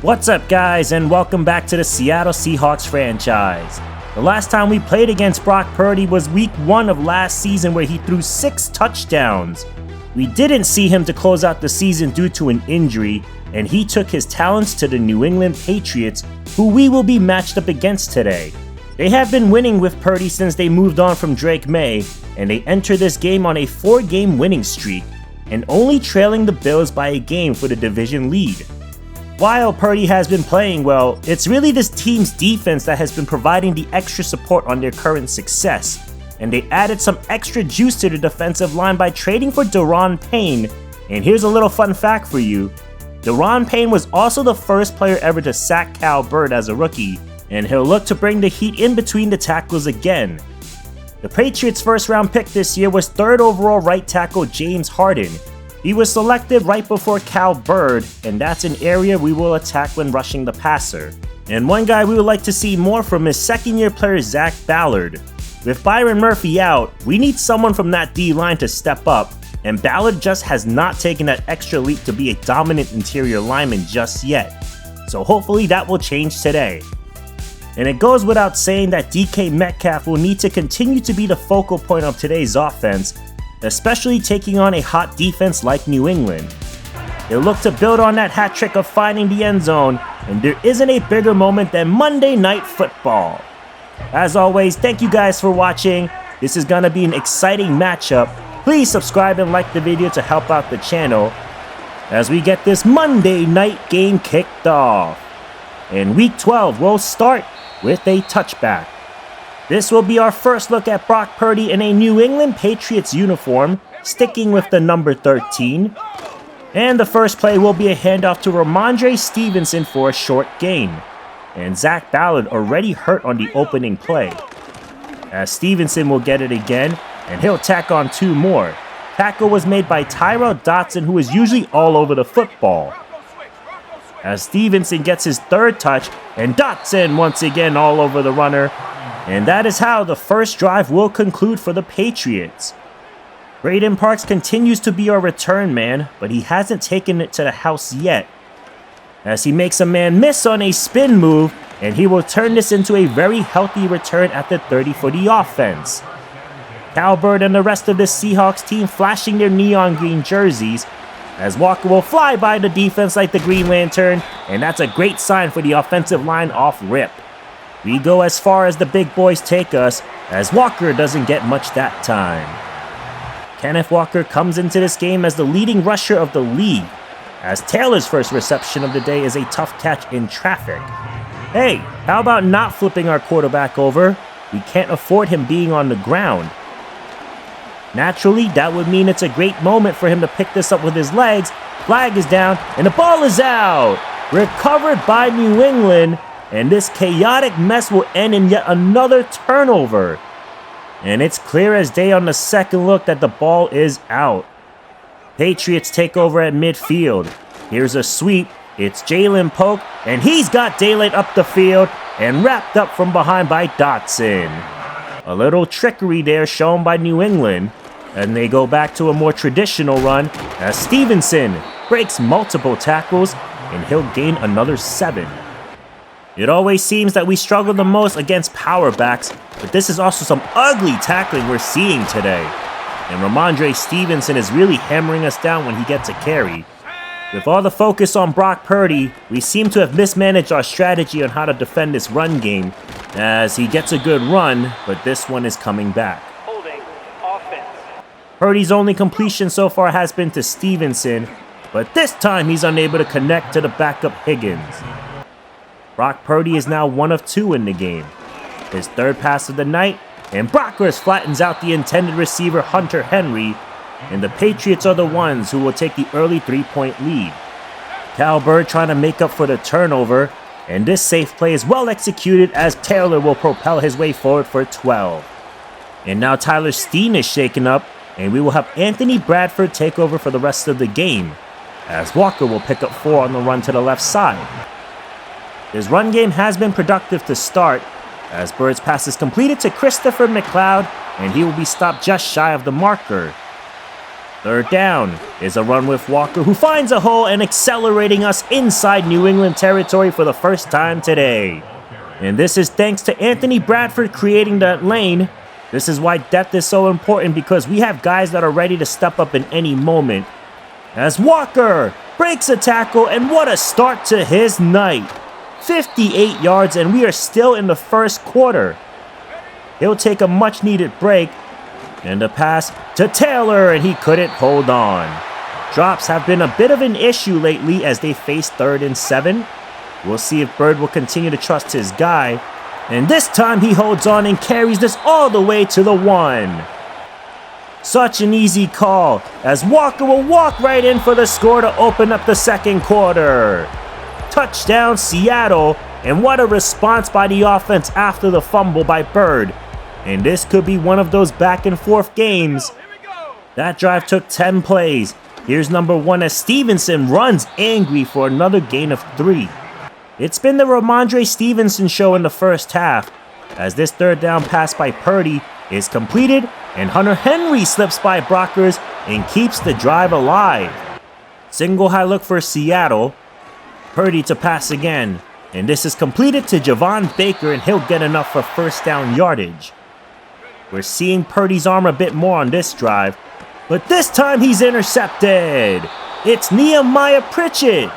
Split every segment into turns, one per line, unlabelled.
What's up, guys, and welcome back to the Seattle Seahawks franchise. The last time we played against Brock Purdy was week 1 of last season, where he threw 6 touchdowns. We didn't see him to close out the season due to an injury, and he took his talents to the New England Patriots, who we will be matched up against today. They have been winning with Purdy since they moved on from Drake May, and they enter this game on a 4-game winning streak, and only trailing the Bills by a game for the division lead. While Purdy has been playing well, it's really this team's defense that has been providing the extra support on their current success, and they added some extra juice to the defensive line by trading for Daron Payne. And here's a little fun fact for you: Daron Payne was also the first player ever to sack Cal Bird as a rookie, and he'll look to bring the heat in between the tackles again. The Patriots' first round pick this year was 3rd overall right tackle James Harden. He was selected right before Cal Bird, and that's an area we will attack when rushing the passer. And one guy we would like to see more from is second-year player Zach Ballard. With Byron Murphy out, we need someone from that D-line to step up, and Ballard just has not taken that extra leap to be a dominant interior lineman just yet. So hopefully that will change today. And it goes without saying that DK Metcalf will need to continue to be the focal point of today's offense, especially taking on a hot defense like New England. They'll look to build on that hat trick of finding the end zone, and there isn't a bigger moment than Monday Night Football. As always, thank you guys for watching. This is gonna be an exciting matchup. Please subscribe and like the video to help out the channel as we get this Monday night game kicked off. And week 12 will start with a touchback. This will be our first look at Brock Purdy in a New England Patriots uniform, sticking with the number 13. And the first play will be a handoff to Ramondre Stevenson for a short gain. And Zach Ballard already hurt on the opening play, as Stevenson will get it again, and he'll tack on 2 more. Tackle was made by Tyrell Dotson, who is usually all over the football, as Stevenson gets his 3rd touch, and Dotson once again all over the runner. And that is how the first drive will conclude for the Patriots. Braden Parks continues to be our return man, but he hasn't taken it to the house yet, as he makes a man miss on a spin move, and he will turn this into a very healthy return at the 30 for the offense. Cal Bird and the rest of the Seahawks team flashing their neon green jerseys, as Walker will fly by the defense like the Green Lantern, and that's a great sign for the offensive line off rip. We go as far as the big boys take us, as Walker doesn't get much that time. Kenneth Walker comes into this game as the leading rusher of the league, as Taylor's first reception of the day is a tough catch in traffic. Hey, how about not flipping our quarterback over? We can't afford him being on the ground. Naturally, that would mean it's a great moment for him to pick this up with his legs. Flag is down, and the ball is out! Recovered by New England, and this chaotic mess will end in yet another turnover. And it's clear as day on the second look that the ball is out. Patriots take over at midfield. Here's a sweep. It's Jalen Polk, and he's got daylight up the field and wrapped up from behind by Dotson. A little trickery there shown by New England, and they go back to a more traditional run as Stevenson breaks multiple tackles, and he'll gain another 7. It always seems that we struggle the most against power backs, but this is also some ugly tackling we're seeing today. And Ramondre Stevenson is really hammering us down when he gets a carry. With all the focus on Brock Purdy, we seem to have mismanaged our strategy on how to defend this run game, as he gets a good run, but this one is coming back.
Holding offense.
Purdy's only completion so far has been to Stevenson, but this time he's unable to connect to the backup Higgins. Brock Purdy is now 1 of 2 in the game. His 3rd pass of the night, and Brockers flattens out the intended receiver Hunter Henry, and the Patriots are the ones who will take the early 3-point lead. Cal Bird trying to make up for the turnover, and this safe play is well executed as Taylor will propel his way forward for 12. And now Tyler Steen is shaken up, and we will have Anthony Bradford take over for the rest of the game, as Walker will pick up 4 on the run to the left side. His run game has been productive to start, as Bird's pass is completed to Christopher McLeod, and he will be stopped just shy of the marker. Third down is a run with Walker, who finds a hole and accelerating us inside New England territory for the first time today. And this is thanks to Anthony Bradford creating that lane. This is why depth is so important, because we have guys that are ready to step up in any moment. As Walker breaks a tackle, and what a start to his night. 58 yards, and we are still in the first quarter. He'll take a much needed break. And a pass to Taylor, and he couldn't hold on. Drops have been a bit of an issue lately as they face 3rd and 7. We'll see if Bird will continue to trust his guy. And this time he holds on and carries this all the way to the 1. Such an easy call, as Walker will walk right in for the score to open up the second quarter. Touchdown Seattle, and what a response by the offense after the fumble by Bird. And this could be one of those back and forth games. That drive took 10 plays. Here's number 1 as Stevenson runs angry for another gain of 3. It's been the Ramondre Stevenson show in the first half, as this third down pass by Purdy is completed and Hunter Henry slips by blockers and keeps the drive alive. Single high look for Seattle. Purdy to pass again, and this is completed to Javon Baker, and he'll get enough for first down yardage. We're seeing Purdy's arm a bit more on this drive, but this time he's intercepted. It's Nehemiah Pritchett.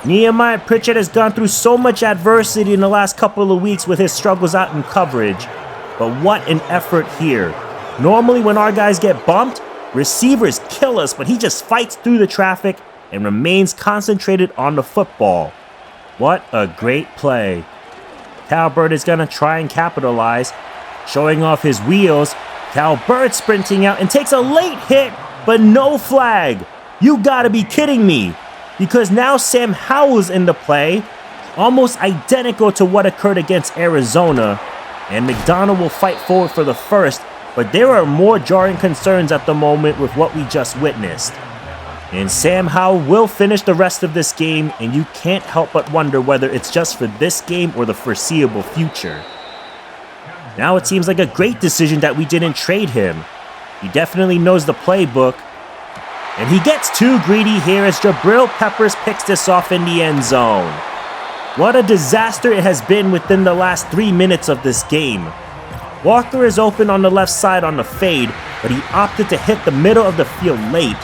Nehemiah Pritchett has gone through so much adversity in the last couple of weeks with his struggles out in coverage, but what an effort here. Normally when our guys get bumped, receivers kill us, but he just fights through the traffic and remains concentrated on the football. What a great play. Cal Bird is going to try and capitalize. Showing off his wheels, Cal Bird sprinting out and takes a late hit, but no flag. You gotta be kidding me. Because now Sam Howell's in the play, almost identical to what occurred against Arizona. And McDonald will fight forward for the first, but there are more jarring concerns at the moment with what we just witnessed. And Sam Howell will finish the rest of this game, and you can't help but wonder whether it's just for this game or the foreseeable future. Now it seems like a great decision that we didn't trade him. He definitely knows the playbook. And he gets too greedy here as Jabril Peppers picks this off in the end zone. What a disaster it has been within the last 3 minutes of this game. Walker is open on the left side on the fade, but he opted to hit the middle of the field late.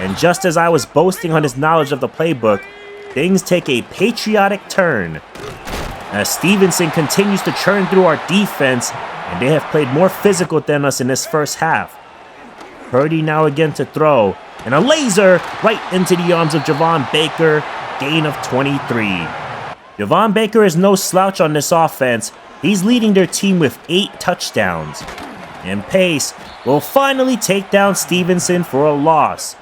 And just as I was boasting on his knowledge of the playbook, things take a patriotic turn. As Stevenson continues to churn through our defense, and they have played more physical than us in this first half. Purdy now again to throw, and a laser right into the arms of Javon Baker, gain of 23. Javon Baker is no slouch on this offense. He's leading their team with 8 touchdowns. And Pace will finally take down Stevenson for a loss.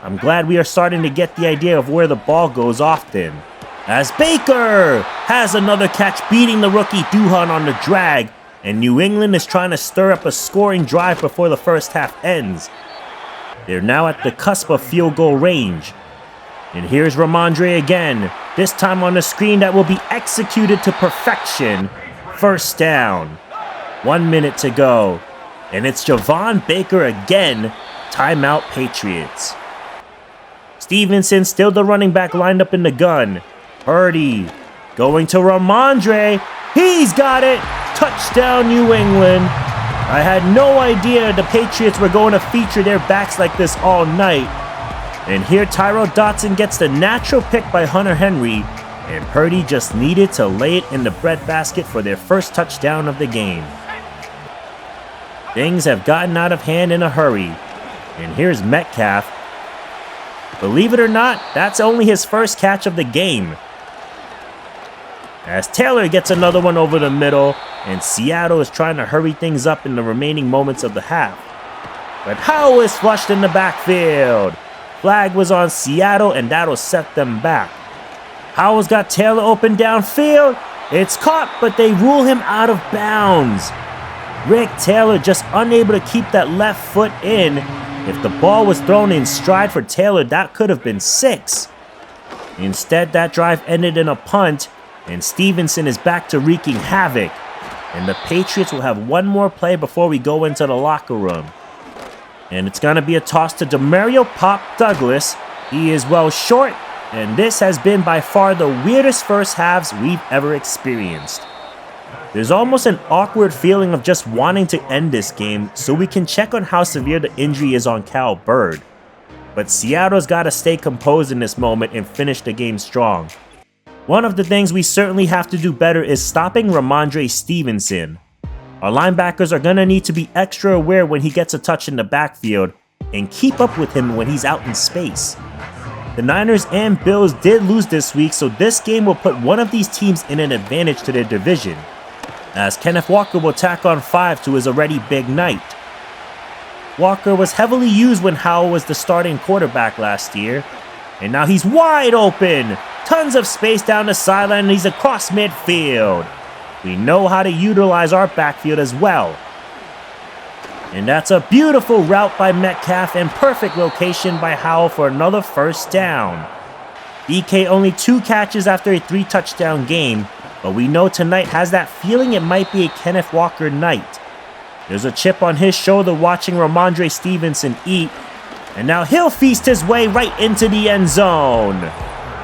I'm glad we are starting to get the idea of where the ball goes often. As Baker has another catch, beating the rookie Duhan on the drag, and New England is trying to stir up a scoring drive before the first half ends. They're now at the cusp of field goal range. And here's Ramondre again, this time on a screen that will be executed to perfection. First down. 1 minute to go. And it's Javon Baker again. Timeout Patriots. Stevenson still the running back lined up in the gun. Purdy going to Ramondre. He's got it. Touchdown, New England. I had no idea the Patriots were going to feature their backs like this all night. And here Tyrel Dotson gets the natural pick by Hunter Henry, and Purdy just needed to lay it in the breadbasket for their first touchdown of the game. Things have gotten out of hand in a hurry. And here's Metcalf. Believe it or not, that's only his first catch of the game. As Taylor gets another one over the middle, and Seattle is trying to hurry things up in the remaining moments of the half. But Howell is flushed in the backfield. Flag was on Seattle, and that'll set them back. Howell's got Taylor open downfield. It's caught, but they rule him out of bounds. Rick Taylor just unable to keep that left foot in. If the ball was thrown in stride for Taylor, that could have been 6. Instead, that drive ended in a punt, and Stevenson is back to wreaking havoc. And the Patriots will have one more play before we go into the locker room. And it's going to be a toss to Demario Pop Douglas. He is well short, and this has been by far the weirdest first halves we've ever experienced. There's almost an awkward feeling of just wanting to end this game so we can check on how severe the injury is on Cal Bird. But Seattle's got to stay composed in this moment and finish the game strong. One of the things we certainly have to do better is stopping Ramondre Stevenson. Our linebackers are going to need to be extra aware when he gets a touch in the backfield and keep up with him when he's out in space. The Niners and Bills did lose this week, so this game will put one of these teams in an advantage to their division, as Kenneth Walker will tack on 5 to his already big night. Walker was heavily used when Howell was the starting quarterback last year, and now he's wide open! Tons of space down the sideline, and he's across midfield. We know how to utilize our backfield as well. And that's a beautiful route by Metcalf and perfect location by Howell for another first down. DK only 2 catches after a 3-touchdown game, but we know tonight has that feeling it might be a Kenneth Walker night. There's a chip on his shoulder watching Ramondre Stevenson eat, and now he'll feast his way right into the end zone.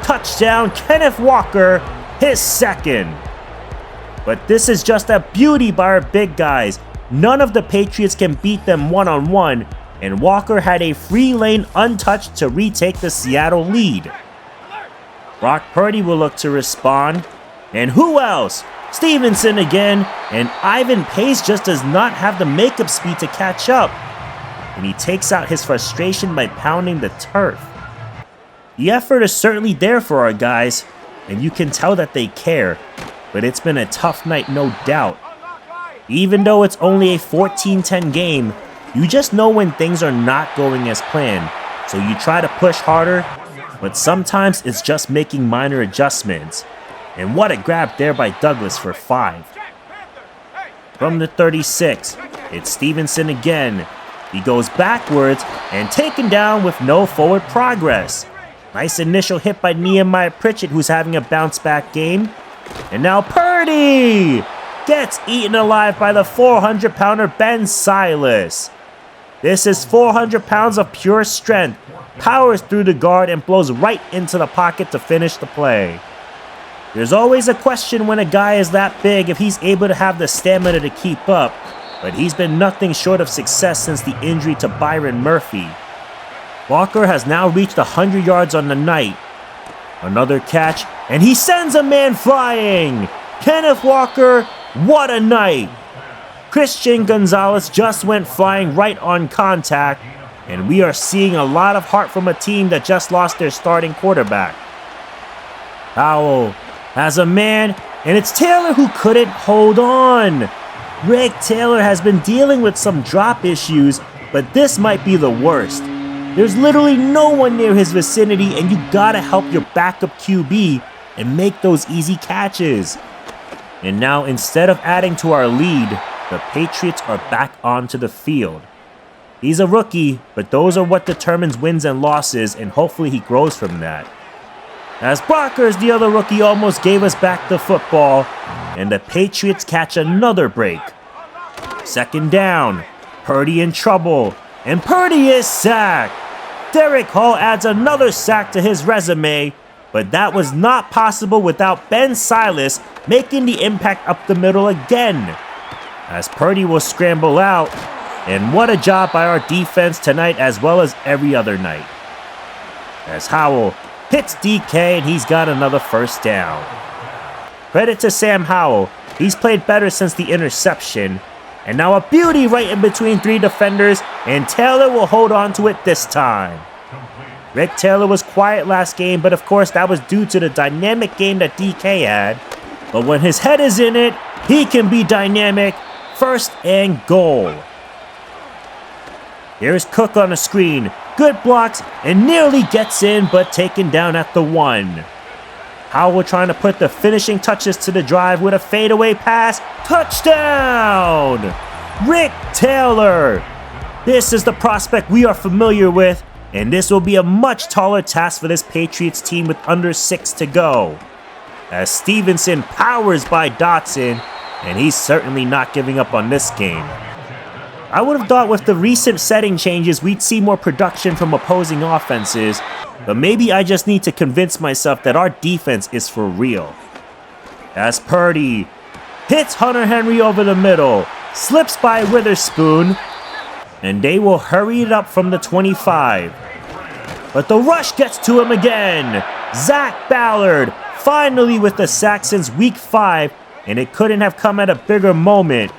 Touchdown, Kenneth Walker, his second. But this is just a beauty by our big guys. None of the Patriots can beat them one-on-one, and Walker had a free lane untouched to retake the Seattle lead. Brock Purdy will look to respond. And who else? Stevenson again, and Ivan Pace just does not have the makeup speed to catch up. And he takes out his frustration by pounding the turf. The effort is certainly there for our guys, and you can tell that they care, but it's been a tough night, no doubt. Even though it's only a 14-10 game, you just know when things are not going as planned, so you try to push harder, but sometimes it's just making minor adjustments. And what a grab there by Douglas for 5. From the 36, it's Stevenson again. He goes backwards and taken down with no forward progress. Nice initial hit by Nehemiah Pritchett, who's having a bounce-back game. And now Purdy gets eaten alive by the 400-pounder Ben Silas. This is 400 pounds of pure strength, powers through the guard and blows right into the pocket to finish the play. There's always a question when a guy is that big if he's able to have the stamina to keep up, but he's been nothing short of success since the injury to Byron Murphy. Walker has now reached 100 yards on the night. Another catch, and he sends a man flying! Kenneth Walker, what a night! Christian Gonzalez just went flying right on contact, and we are seeing a lot of heart from a team that just lost their starting quarterback. Howell has a man, and it's Taylor who couldn't hold on. Rick Taylor has been dealing with some drop issues, but this might be the worst. There's literally no one near his vicinity, and you gotta help your backup QB and make those easy catches. And now, instead of adding to our lead, the Patriots are back onto the field. He's a rookie, but those are what determines wins and losses, and hopefully he grows from that. As Brockers, the other rookie, almost gave us back the football, and the Patriots catch another break. Second down, Purdy in trouble, and Purdy is sacked. Derek Hall adds another sack to his resume, but that was not possible without Ben Silas making the impact up the middle again. As Purdy will scramble out, and what a job by our defense tonight as well as every other night. As Howell hits DK and he's got another first down. Credit to Sam Howell, he's played better since the interception. And now a beauty right in between 3 defenders, and Taylor will hold on to it this time. Rick Taylor was quiet last game, but of course that was due to the dynamic game that DK had. But when his head is in it, he can be dynamic. First and goal. Here's Cook on the screen. Good blocks and nearly gets in, but taken down at the 1. Howell trying to put the finishing touches to the drive with a fadeaway pass. Touchdown! Rick Taylor! This is the prospect we are familiar with, and this will be a much taller task for this Patriots team with under 6 to go. As Stevenson powers by Dotson, and he's certainly not giving up on this game. I would have thought with the recent setting changes we'd see more production from opposing offenses, but maybe I just need to convince myself that our defense is for real. As Purdy hits Hunter Henry over the middle, slips by Witherspoon, and they will hurry it up from the 25. But the rush gets to him again. Zach Ballard finally with the sack since week 5, and it couldn't have come at a bigger moment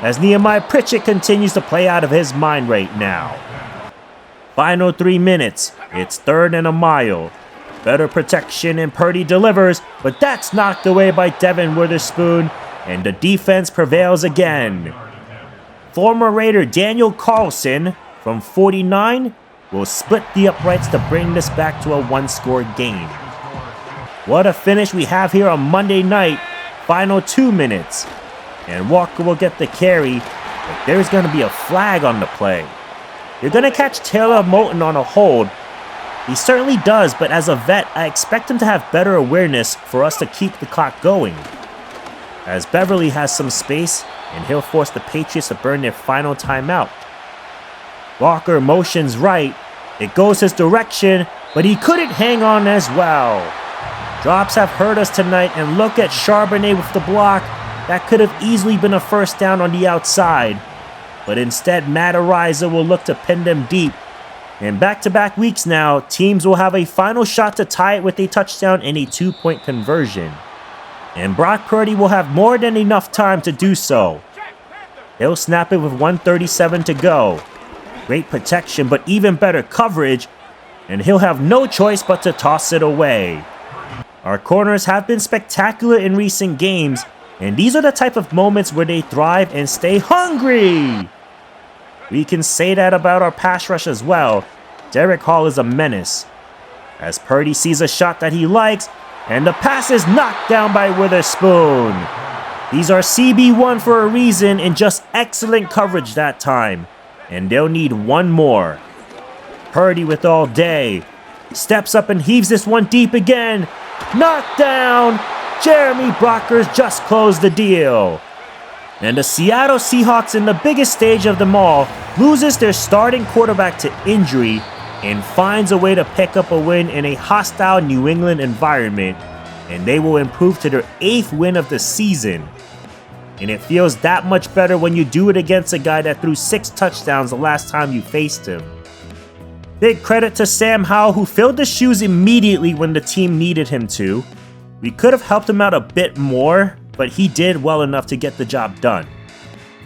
as Nehemiah Pritchett continues to play out of his mind right now. Final 3 minutes, it's 3rd and a mile. Better protection and Purdy delivers, but that's knocked away by Devin Witherspoon, and the defense prevails again. Former Raider Daniel Carlson from 49 will split the uprights to bring this back to a 1-score game. What a finish we have here on Monday night. Final 2 minutes. And Walker will get the carry, but there's going to be a flag on the play. You're going to catch Taylor Moton on a hold. He certainly does, but as a vet, I expect him to have better awareness for us to keep the clock going. As Beverly has some space, and he'll force the Patriots to burn their final timeout. Walker motions right. It goes his direction, but he couldn't hang on as well. Drops have hurt us tonight, and look at Charbonnet with the block. That could have easily been a first down on the outside. But instead, Matt Ariza will look to pin them deep. And back-to-back weeks now, teams will have a final shot to tie it with a touchdown and a 2-point conversion. And Brock Purdy will have more than enough time to do so. He'll snap it with 1:37 to go. Great protection, but even better coverage, and he'll have no choice but to toss it away. Our corners have been spectacular in recent games, and these are the type of moments where they thrive and stay hungry. We can say that about our pass rush as well. Derek Hall is a menace. As Purdy sees a shot that he likes, and the pass is knocked down by Witherspoon. These are CB1 for a reason and just excellent coverage that time. And they'll need one more. Purdy with all day. Steps up and heaves this one deep again. Knocked down. Jeremy Brockers just closed the deal. And the Seattle Seahawks, in the biggest stage of them all, loses their starting quarterback to injury and finds a way to pick up a win in a hostile New England environment, and they will improve to their 8th win of the season. And it feels that much better when you do it against a guy that threw 6 touchdowns the last time you faced him. Big credit to Sam Howell, who filled the shoes immediately when the team needed him to. We could have helped him out a bit more, but he did well enough to get the job done.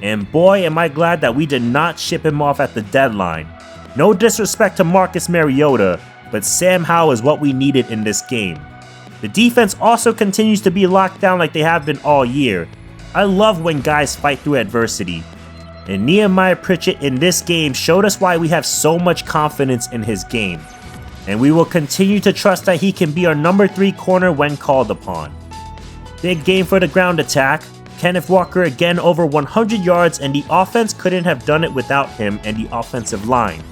And boy, am I glad that we did not ship him off at the deadline. No disrespect to Marcus Mariota, but Sam Howell is what we needed in this game. The defense also continues to be locked down like they have been all year. I love when guys fight through adversity. And Nehemiah Pritchett in this game showed us why we have so much confidence in his game. And we will continue to trust that he can be our number 3 corner when called upon. Big game for the ground attack. Kenneth Walker again over 100 yards, and the offense couldn't have done it without him and the offensive line.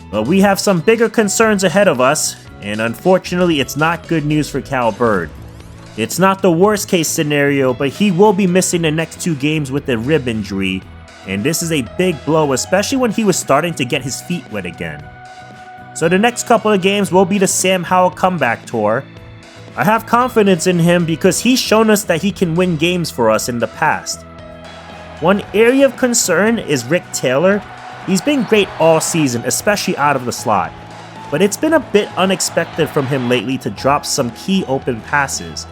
But we have some bigger concerns ahead of us, and unfortunately it's not good news for Cal Bird. It's not the worst case scenario, but he will be missing the next 2 games with a rib injury, and this is a big blow, especially when he was starting to get his feet wet again. So the next couple of games will be the Sam Howell comeback tour. I have confidence in him because he's shown us that he can win games for us in the past. One area of concern is Rick Taylor. He's been great all season, especially out of the slot, but it's been a bit unexpected from him lately to drop some key open passes.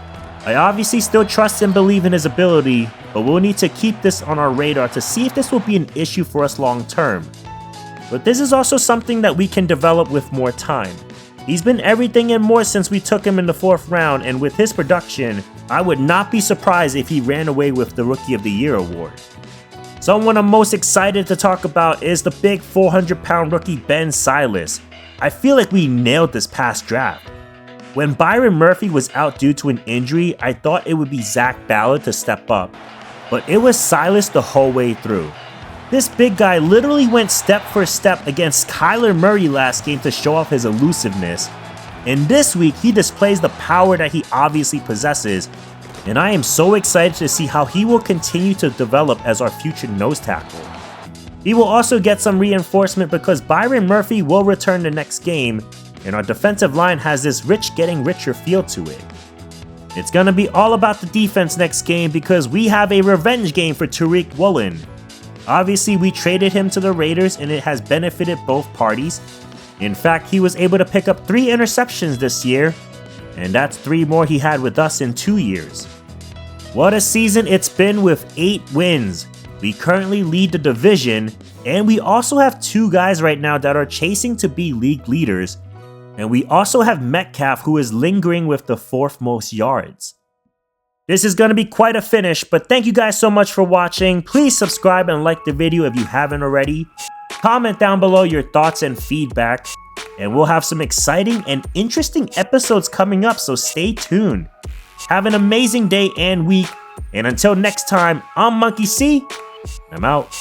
I obviously still trust and believe in his ability, but we'll need to keep this on our radar to see if this will be an issue for us long term. But this is also something that we can develop with more time. He's been everything and more since we took him in the 4th round, and with his production, I would not be surprised if he ran away with the Rookie of the Year award. Someone I'm most excited to talk about is the big 400-pound rookie Ben Silas. I feel like we nailed this past draft. When Byron Murphy was out due to an injury, I thought it would be Zach Ballard to step up, but it was Silas the whole way through. This big guy literally went step for step against Kyler Murray last game to show off his elusiveness, and this week he displays the power that he obviously possesses, and I am so excited to see how he will continue to develop as our future nose tackle. We will also get some reinforcement because Byron Murphy will return the next game, and our defensive line has this rich getting richer feel to it. It's gonna be all about the defense next game because we have a revenge game for Tariq Woolen. Obviously, we traded him to the Raiders and it has benefited both parties. In fact, he was able to pick up 3 interceptions this year, and that's 3 more he had with us in 2 years. What a season it's been with 8 wins. We currently lead the division, and we also have 2 guys right now that are chasing to be league leaders. And we also have Metcalf, who is lingering with the 4th most yards. This is going to be quite a finish, but thank you guys so much for watching. Please subscribe and like the video if you haven't already. Comment down below your thoughts and feedback. And we'll have some exciting and interesting episodes coming up, so stay tuned. Have an amazing day and week. And until next time, I'm Monkey C. I'm out.